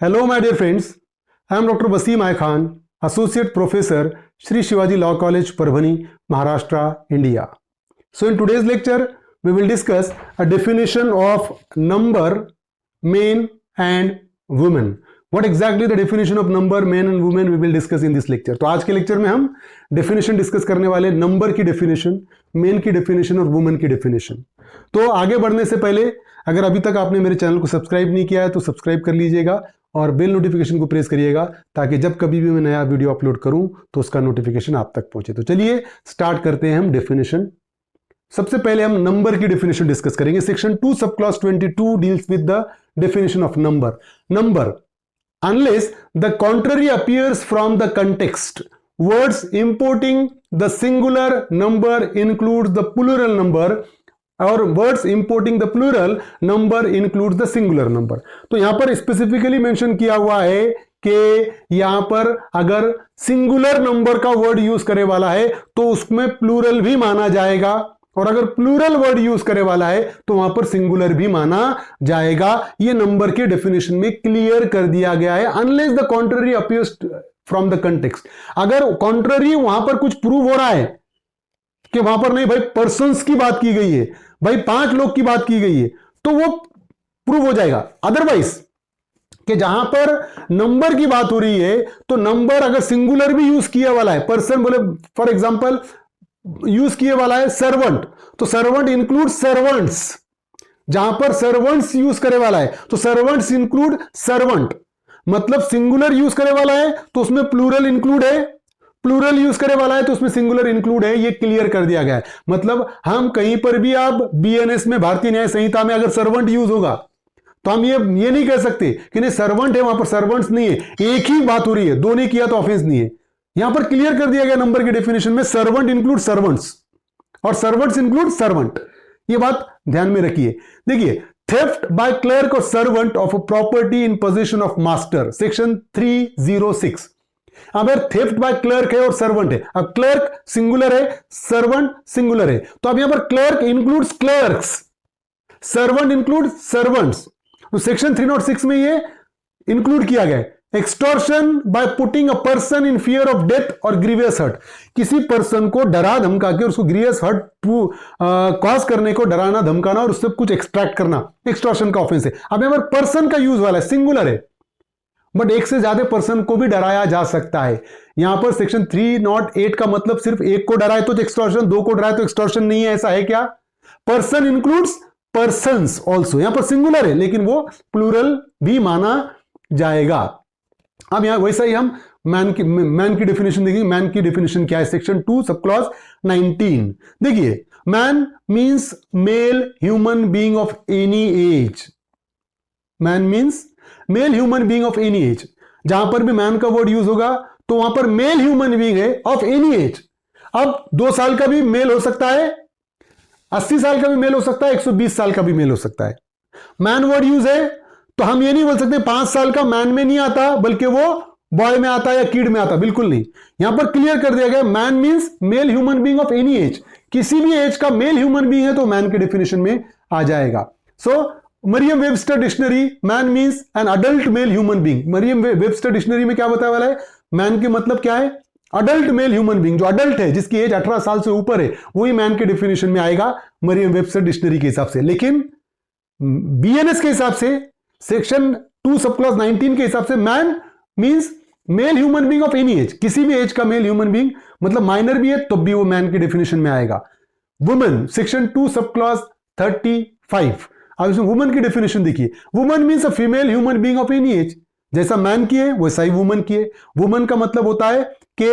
Hello, my dear friends. I am Dr. Wasim I Khan, Associate Professor, Shri Shivaji Law College, Parbhani, Maharashtra, India. So, in today's lecture, we will discuss a definition of number, men and women. What exactly the definition of number, men and women we will discuss in this lecture. तो आज के lecture में हम definition discuss करने वाले number की definition, main की definition और वुमेन की डेफिनेशन. तो आगे बढ़ने से पहले अगर अभी तक आपने मेरे चैनल को सब्सक्राइब नहीं किया है तो सब्सक्राइब कर लीजिएगा और बेल नोटिफिकेशन को प्रेस करिएगा ताकि जब कभी भी मैं नया वीडियो अपलोड करूं तो उसका नोटिफिकेशन आप तक पहुंचे. तो चलिए स्टार्ट करते हैं हम डेफिनेशन. सबसे पहले हम नंबर की डेफिनेशन डिस्कस करेंगे. Section 2 sub clause 22 deals with the definition of number. Number unless the contrary appears from the context. Words importing the singular number includes the plural number और words importing the plural number includes the singular number. तो यहां पर specifically mention किया हुआ है कि यहां पर अगर सिंगुलर नंबर का वर्ड यूज करे वाला है तो उसमें प्लूरल भी माना जाएगा और अगर प्लूरल वर्ड यूज करे वाला है तो वहां पर सिंगुलर भी माना जाएगा. ये नंबर के डेफिनेशन में क्लियर कर दिया गया है. Unless the contrary appears from the context. अगर कॉन्ट्ररी वहां पर कुछ प्रूव हो रहा है कि वहां पर नहीं भाई पर्सन्स की बात की गई है, भाई 5 लोग की बात की गई है, तो वो प्रूव हो जाएगा. अदरवाइज कि जहां पर नंबर की बात हो रही है तो नंबर अगर सिंगुलर भी यूज किया वाला है, पर्सन बोले फॉर एग्जांपल यूज किए वाला है सर्वेंट, तो सर्वेंट इंक्लूड सर्वेंट्स. जहां पर सर्वेंट्स यूज करे वाला है तो सर्वेंट्स इंक्लूड सर्वेंट. मतलब सिंगुलर यूज करे वाला है तो उसमें प्लूरल इंक्लूड है, प्लूरल यूज करे वाला है तो उसमें सिंगुलर इंक्लूड है. ये क्लियर कर दिया गया है. मतलब हम कहीं पर भी आप बीएनएस में, भारतीय न्याय संहिता में अगर सर्वेंट यूज होगा तो हम ये नहीं कह सकते कि नहीं सर्वेंट है, वहां पर सर्वेंट्स नहीं है. एक ही बात हो रही है, दो ने किया तो ऑफेंस नहीं है. यहां पर क्लियर कर दिया गया नंबर के डेफिनेशन में सर्वेंट इंक्लूड सर्वेंट्स और सर्वेंट्स इंक्लूड सर्वेंट. ये बात ध्यान में रखिए. देखिए, थेफ्ट बाय क्लर्क और servant of a property in position of master, section 306. अगर थेफ्ट बाय क्लर्क है और सर्वेंट है, अब क्लर्क सिंगुलर है, सर्वेंट सिंगुलर है, तो अब यहां पर clerk includes clerks, servant include servants. तो सेक्शन 306 में ये इंक्लूड किया गया है. Extortion by putting a person in fear of death और ग्रीवियस हर्ट. किसी पर्सन को डरा धमका के उसको ग्रीवियस हर्ट कॉज करने को, डराना धमकाना और उससे कुछ एक्सट्रैक्ट करना एक्सटॉर्शन का ऑफेंस है. अब यहां पर पर्सन का यूज वाला है, सिंगुलर है, बट एक से ज्यादा पर्सन को भी डराया जा सकता है. यहां पर सेक्शन 308 का मतलब सिर्फ एक को डराए तो एक्सटॉर्शन, दो को डराए तो एक्सटॉर्शन नहीं है. ऐसा है क्या? Person includes persons also. यहां पर सिंगुलर है लेकिन वो प्लूरल भी माना जाएगा. अब यहां वैसा ही हम मैन की डेफिनेशन देखिए. मैन की डेफिनेशन क्या है? सेक्शन 2 सब क्लॉज 19. देखिए, man means male human being of any age. Man means male human being of any age. जहां पर भी मैन का वर्ड यूज होगा तो वहां पर मेल ह्यूमन बीइंग है ऑफ एनी एज. अब 2 साल का भी मेल हो सकता है, 80 साल का भी मेल हो सकता है, 120 साल का भी मेल हो सकता है. मैन वर्ड यूज है तो हम ये नहीं बोल सकते 5 साल का मैन में नहीं आता बल्कि वो बॉय में आता या किड में आता. बिल्कुल नहीं. यहां पर क्लियर कर दिया गया man means male human being of any age. किसी भी एज का मेल ह्यूमन बीइंग है तो मैन के डेफिनेशन में आ जाएगा. So Merriam Webster dictionary, man means an adult male human being. Merriam Webster dictionary में क्या बताया वाला है? मैन के मतलब क्या है? Adult male human being. जो अडल्ट है, जिसकी एज 18 साल से ऊपर है, वही मैन के डेफिनेशन में आएगा मरियम वेबस्टर डिक्शनरी के हिसाब से. लेकिन बीएनएस के हिसाब से, सेक्शन 2 सब क्लॉज 19 के हिसाब से, man means male human being of any age. किसी भी एज का मेल ह्यूमन बीइंग, मतलब माइनर भी है तो भी वो मैन के डेफिनेशन में आएगा. Women, section 2 sub clause 35. अब इसमें वुमन की डेफिनेशन देखिए. Woman means a female human being of any as. जैसा मैन की है वैसा ही वुमन की है. वुमन का मतलब होता है कि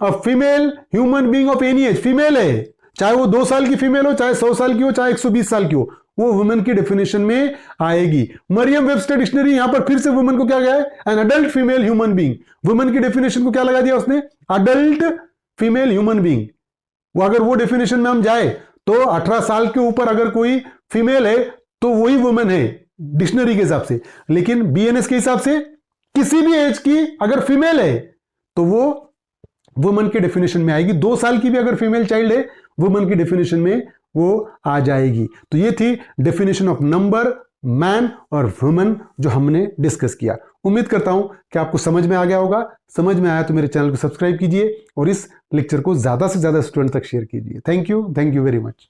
a female human being of any as. Female है, चाहे वो 2 साल की फीमेल हो, चाहे 100 साल की हो, चाहे 120 साल की हो, वो वुमन की डेफिनेशन में आएगी. मरियम वेबस्टर डिक्शनरी यहां पर फिर से वुमन को क्या गया है? An adult female human being. Woman की डेफिनेशन को क्या लगा दिया उसने? Adult female human being. वो अगर वो डेफिनेशन में हम जाए तो 18 साल के ऊपर अगर कोई फीमेल है तो वही वुमेन है डिक्शनरी के हिसाब से. लेकिन बीएनएस के हिसाब से किसी भी एज की अगर फीमेल है तो वो वुमेन के डेफिनेशन में आएगी. 2 साल की भी अगर फीमेल चाइल्ड है वुमेन की डेफिनेशन में वो आ जाएगी. तो ये थी डेफिनेशन ऑफ नंबर, मैन और वुमन जो हमने डिस्कस किया। उम्मीद करता हूं कि आपको समझ में आ गया होगा। समझ में आया तो मेरे चैनल को सब्सक्राइब कीजिए और इस लेक्चर को ज़्यादा से ज़्यादा स्टूडेंट तक शेयर कीजिए। Thank you very much.